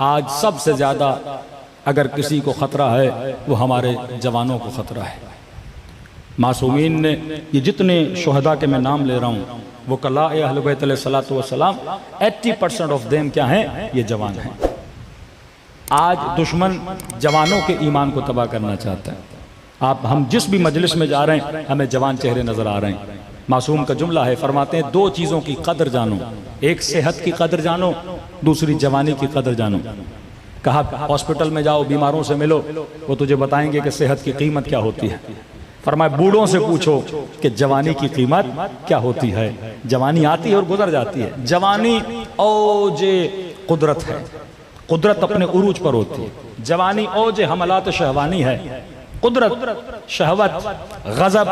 आज सबसे ज़्यादा अगर किसी को ख़तरा है वो हमारे जवानों को ख़तरा है। मासूमीन ने ये जितने शुहदा के मैं नाम ले रहा हूँ वो कला अहले बैत अलैहिस्सलातु वस्सलाम 80% ऑफ देम क्या हैं, ये जवान हैं। आज दुश्मन जवानों के ईमान को तबाह करना चाहता है। हम जिस भी मजलिस में जा रहे हैं हमें जवान चेहरे नज़र आ रहे हैं। मासूम का जुमला है, फरमाते हैं दो चीज़ों की कदर जानो, एक सेहत की कदर जानो, दूसरी जवानी की कदर जानो। कहा हॉस्पिटल में जाओ, बीमारों से मिलो, वो तुझे बताएंगे कि सेहत की कीमत क्या होती है। फरमाए बूढ़ों से पूछो कि जवानी की कीमत क्या होती है। जवानी आती है और गुजर जाती है। जवानी औजे कुदरत है, कुदरत अपने उरूज पर होती है। जवानी औजे हमलात शहवानी है, कुदरत शहवत गजब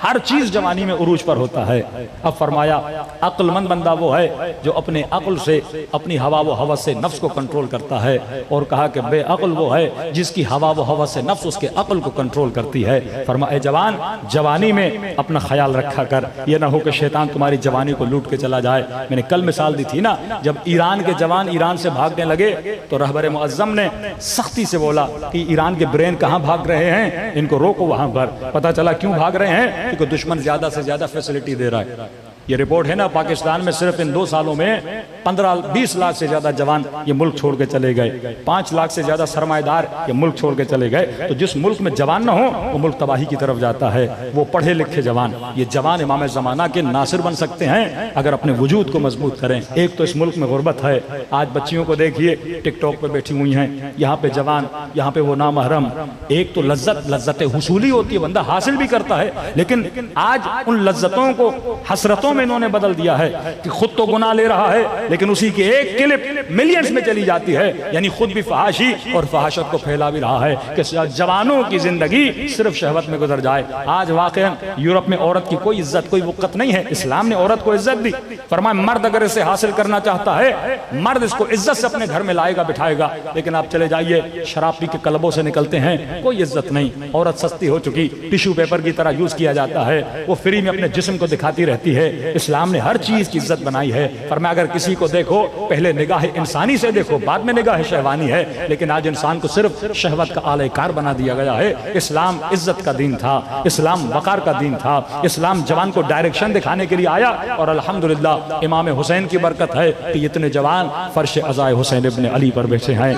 हर चीज जवानी में उरूज पर होता है। अब फरमाया अक्लमंद बंदा वो है जो अपने अक्ल से, अपनी हवा व हवस से नफ्स को कंट्रोल करता है। और कहा कि बेअक्ल वो है जिसकी हवा व हवस से नफ्स उसके अक्ल को कंट्रोल करती है। फरमाया जवान, जवानी में अपना ख्याल रखा कर, ये ना हो कि शैतान तुम्हारी जवानी को लूट के चला जाए। मैंने कल मिसाल दी थी ना, जब ईरान के जवान ईरान से भागने लगे तो रहबर मुअज्जम ने सख्ती से बोला कि ईरान के ब्रेन कहाँ भाग रहे हैं, इनको रोको वहां पर। पता चला क्यों भाग रहे हैं, क्योंकि दुश्मन ज्यादा से ज्यादा फैसिलिटी दे रहा है। ये रिपोर्ट है ना, पाकिस्तान में सिर्फ इन 2 सालों में 15-20 लाख से ज्यादा जवान ये मुल्क छोड़ के चले गए। 5 लाख से ज्यादा सरमाएदार ये मुल्क छोड़ के चले गए। तो जिस मुल्क में जवान ना हो वो मुल्क तबाही की तरफ जाता है। वो पढ़े लिखे जवान, ये जवान इमाम जमाना के नासिर बन सकते हैं अगर अपने वजूद को मजबूत करें। एक तो इस मुल्क में गुर्बत है। आज बच्चियों को देखिए टिकटॉक पे बैठी हुई हैं, यहाँ पे जवान, यहाँ पे वो नामहरम। एक तो लज्जत हुसूली होती है, बंदा हासिल भी करता है, लेकिन आज उन लज्जतों को हसरतों में इन्होंने बदल दिया है कि खुद तो गुनाह ले रहा है लेकिन उसी की एक क्लिप मिलियंस में चली जाती है। यानी खुद भी फहाशी और फहाशत को फैला भी रहा है कि जवानों की जिंदगी सिर्फ शहवत में गुजर जाए। आज वाकई यूरोप में औरत की कोई इज्जत, कोई वक़्त नहीं है। इस्लाम ने औरत को इज्जत दी। फरमाया मर्द अगर इसे हासिल करना चाहता है, मर्द इसको इज्जत से अपने घर में लाएगा, बिठाएगा। लेकिन आप चले जाइए शराब पी के क्लबों से निकलते हैं, कोई इज्जत नहीं। औरत सस्ती हो चुकी, टिश्यू पेपर की तरह यूज किया जाता है। वो फ्री में अपने जिस्म को दिखाती रहती है। इस्लाम ने हर चीज की इज्जत बनाई है। फरमाया अगर किसी को देखो पहले निगाह इंसानी से देखो, बाद में निगाह शहवानी है। लेकिन आज इंसान को सिर्फ शहवत का आलेकार बना दिया गया है। इस्लाम इज्जत का दीन था, इस्लाम वकार का दीन था। इस्लाम जवान को डायरेक्शन दिखाने के लिए आया। और अल्हम्दुलिल्लाह इमाम हुसैन की बरकत है कि इतने जवान फर्श अज़ाए हुसैन इब्न अली पर बैठे हैं।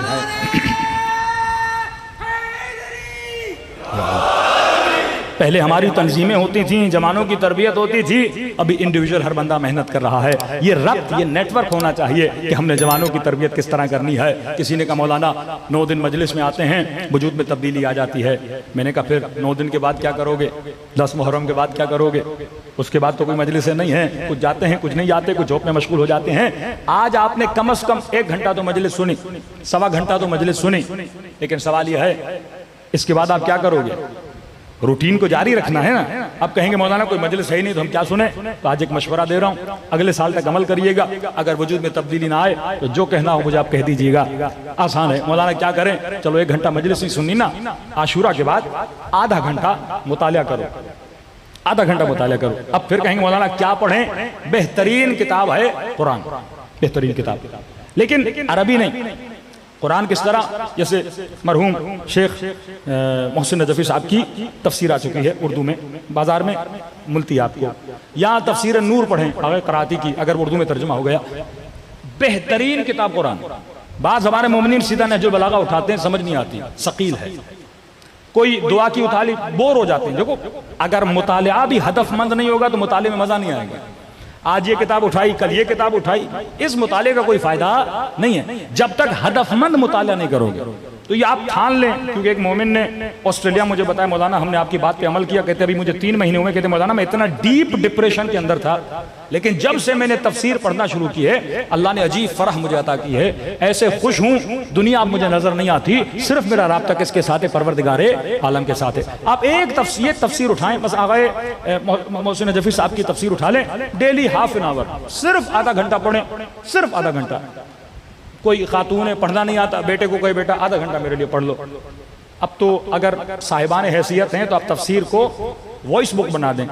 पहले हमारी तंजीमें होती थी, जवानों की तरबियत होती थी, अभी इंडिविजुअल हर बंदा मेहनत कर रहा है। ये रब्त, ये नेटवर्क होना चाहिए कि हमने जवानों की तरबियत किस तरह करनी है। किसी ने कहा मौलाना 9 दिन मजलिस में आते हैं, वजूद में तब्दीली आ जाती है। मैंने कहा फिर 9 दिन के बाद क्या करोगे, 10 मुहर्रम के बाद क्या करोगे? उसके बाद तो कोई मजलिस नहीं है। कुछ जाते हैं, कुछ नहीं जाते, कुछ जॉब में मशगूल हो जाते हैं। आज आपने कम से कम 1 घंटा तो मजलिस सुनी, 1.25 घंटा तो मजलिस सुनी, लेकिन सवाल यह है इसके बाद आप क्या करोगे? रूटीन को जारी रखना है ना। अब कहेंगे मौलाना कोई मजलिस है ही नहीं तो हम क्या सुने। तो आज एक मशवरा दे रहा हूँ, अगले साल तक अमल करिएगा। अगर वजूद में तब्दीली ना आए तो जो कहना हो मुझे आप कह दीजिएगा। आसान है। मौलाना क्या करें? चलो 1 घंटा मजलिस नहीं सुननी ना, आशूरा के बाद आधा घंटा मुतालिया करो, आधा घंटा मुतालिया करो। अब फिर कहेंगे मौलाना क्या पढ़ें? बेहतरीन किताब है कुरान, बेहतरीन किताब, लेकिन अरबी नहीं। कुरान किस तरह, जैसे मरहूम शेख मोहसिन नजफी साहब की तफसीर आ चुकी है उर्दू में, बाजार में मिलती है आपको। या तफसीर नूर पढ़ें अगर कराती की, अगर उर्दू में तर्जुमा हो गया। बेहतरीन किताब कुरान। बाज़ हमारे मोमिनीन सीधा नहजुल बलागा उठाते हैं, समझ नहीं आती, सकील है। कोई दुआ की उठा ली, बोर हो जाते हैं। देखो अगर मुतालिया भी हदफमंद नहीं होगा तो मुताले में मजा नहीं आएगा। आज ये किताब उठाई, कल ये किताब उठाई, इस मुताले का कोई फायदा नहीं है जब तक हदफमंद मुताला नहीं करोगे। तो ये आप ठान लें। क्योंकि एक मोमिन ने ऑस्ट्रेलिया मुझे बताया मौलाना हमने आपकी बात पे अमल किया। कहते अभी मुझे 3 महीने हुए। कहते मौलाना मैं इतना डीप डिप्रेशन के अंदर था, लेकिन जब से मैंने तफसीर पढ़ना शुरू की है अल्लाह ने अजीब फरह मुझे अता की है। ऐसे खुश हूँ, दुनिया अब मुझे नजर नहीं आती, सिर्फ मेरा राब्ता किसके साथ है? परवरदिगारे आलम के साथ है। आप एक तफसीर उठाएं, बस आगे मोहसिन नजफी साहब की तफसीर उठा लें, डेली ½ एन आवर, सिर्फ आधा घंटा पढ़ें, सिर्फ आधा घंटा। कोई खातून है पढ़ना नहीं आता, बेटे को कहे बेटा आधा घंटा मेरे लिए पढ़ लो, अब तो अगर साहिबान हैसियत हैं तो आप तफसीर को वॉइस बुक बना दें।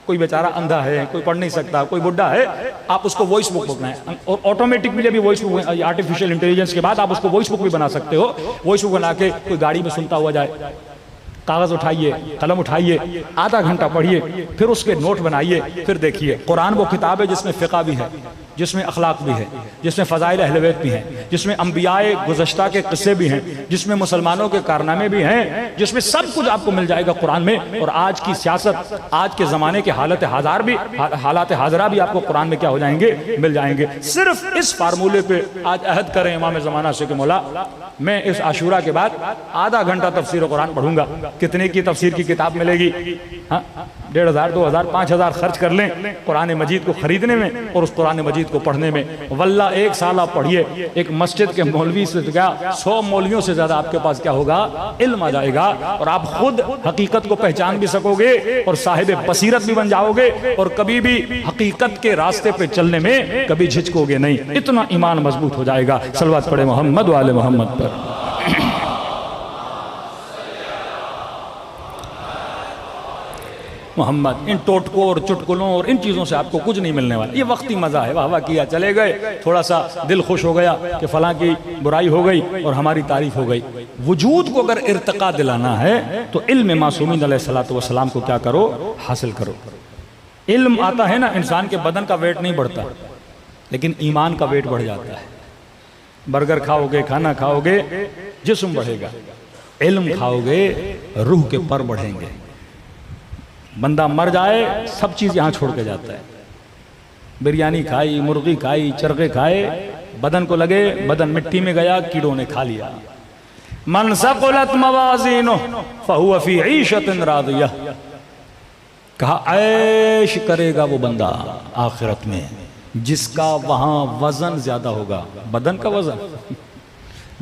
कोई बेचारा अंधा है, कोई पढ़ नहीं सकता, कोई बुढ़ा है, आप उसको वॉइस बुक बनाएं। और ऑटोमेटिकली भी वॉइस बुक, आर्टिफिशियल इंटेलिजेंस के बाद आप उसको वॉइस बुक भी बना सकते हो। वॉइस बुक बना के कोई गाड़ी में सुनता हुआ जाए, कागज़ उठाइए, कलम उठाइए, आधा घंटा पढ़िए, फिर उसके नोट बनाइए, फिर देखिए। कुरान वो किताब है जिसमें फ़िक़ा भी है, जिसमें अखलाक भी है, जिसमें फ़ज़ाइल अहले बैत भी हैं, जिसमें अंबियाए गुज़श्ता के किस्से भी हैं, जिसमें मुसलमानों के कारनामे भी हैं, जिसमें सब कुछ आपको मिल जाएगा कुरान में। और आज की सियासत, आज के ज़माने के हालत हाजरा भी आपको कुरान में क्या हो जाएंगे, मिल जाएंगे। सिर्फ इस फार्मूले पे आज अहद करें इमाम ज़माना से कि मौला मैं इस आशूरा के बाद आधा घंटा तफसीर कुरान पढ़ूंगा। कितने की तफसीर की किताब मिलेगी? हाँ, 1500, 2000, 5000 खर्च कर लें कुरान मजीद को खरीदने में और उस कुरान मजीद को पढ़ने में। वल्ला 1 साल आप पढ़िए, एक मस्जिद के मौलवी से क्या 100 मौलवियों से ज्यादा आपके पास क्या होगा, इल्म आ जाएगा। और आप खुद हकीकत को पहचान भी सकोगे और साहिब बसीरत भी बन जाओगे और कभी भी हकीकत के रास्ते पे चलने में कभी झिझकोगे नहीं। इतना ईमान मजबूत हो जाएगा। सलवात पढ़े मोहम्मद वाले मोहम्मद पर। मोहम्मद, इन टोटकों और चुटकुलों और इन चीज़ों से आपको कुछ नहीं मिलने वाला। ये वक्ती मज़ा है, वाह वाह किया, चले गए, थोड़ा सा दिल खुश हो गया कि फ़लाँ की बुराई हो गई और हमारी तारीफ़ हो गई। वजूद को अगर इर्तिका दिलाना है तो इल्म मासूमीन अलैहिस्सलातु वस्सलाम को क्या करो, हासिल करो। इल्म आता है ना, इंसान के बदन का वेट नहीं बढ़ता, लेकिन ईमान का वेट बढ़ जाता है। बर्गर खाओगे, खाना खाओगे, जिस्म बढ़ेगा। इल्म खाओगे, रूह के पर बढ़ेंगे। बंदा मर जाए, सब चीज़ यहाँ छोड़ के जाता है। बिरयानी खाई, मुर्गी खाई, चरखे खाए, बदन को लगे बदन मिट्टी में गया, कीड़ों ने खा लिया। मन सक़ुलत मवाज़ीनुहु फ़हुव फ़ी ईशतिन राज़ियह, कहा ऐश करेगा वो बंदा आखिरत में जिसका वहाँ वजन ज्यादा होगा। बदन का वजन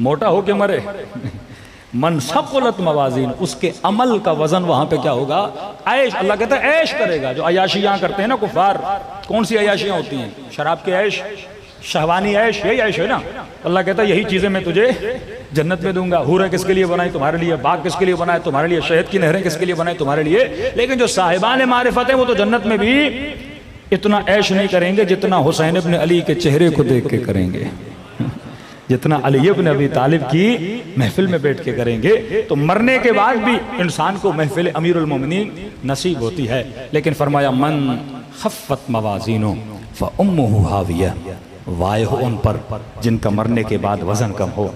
मोटा हो के मरे, मन सक़ुलत मवाज़ीन, उसके अमल का वजन वहां पे क्या होगा, ऐश। अल्लाह कहता है ऐश करेगा। जो अयाशियां करते हैं ना कुफार, कौन सी अयाशियां होती हैं? शराब के ऐश, शहवानी ऐश, यही ऐश है ना। अल्लाह कहता है यही चीजें मैं तुझे जन्नत में दूंगा। हूरें किसके लिए बनाई? तुम्हारे लिए। बाग किसके लिए बनाए? तुम्हारे लिए। शहद की नहरें किसके लिए बनाई? तुम्हारे लिए। लेकिन जो साहिबान मारिफत है वो तो जन्नत में भी इतना ऐश नहीं करेंगे जितना हुसैन इब्न अली के चेहरे को देख के करेंगे, जितना अली इब्न अबी तालिब की महफिल में बैठ के करेंगे। तो मरने के बाद भी इंसान को महफिल अमीरुल मोमिनीन नसीब होती है। लेकिन फरमाया मन खफ़्फ़त मवाज़ीनो फ़उम्मुहु हाविया, वाय हो उन पर जिनका मरने के बाद वजन कम हो।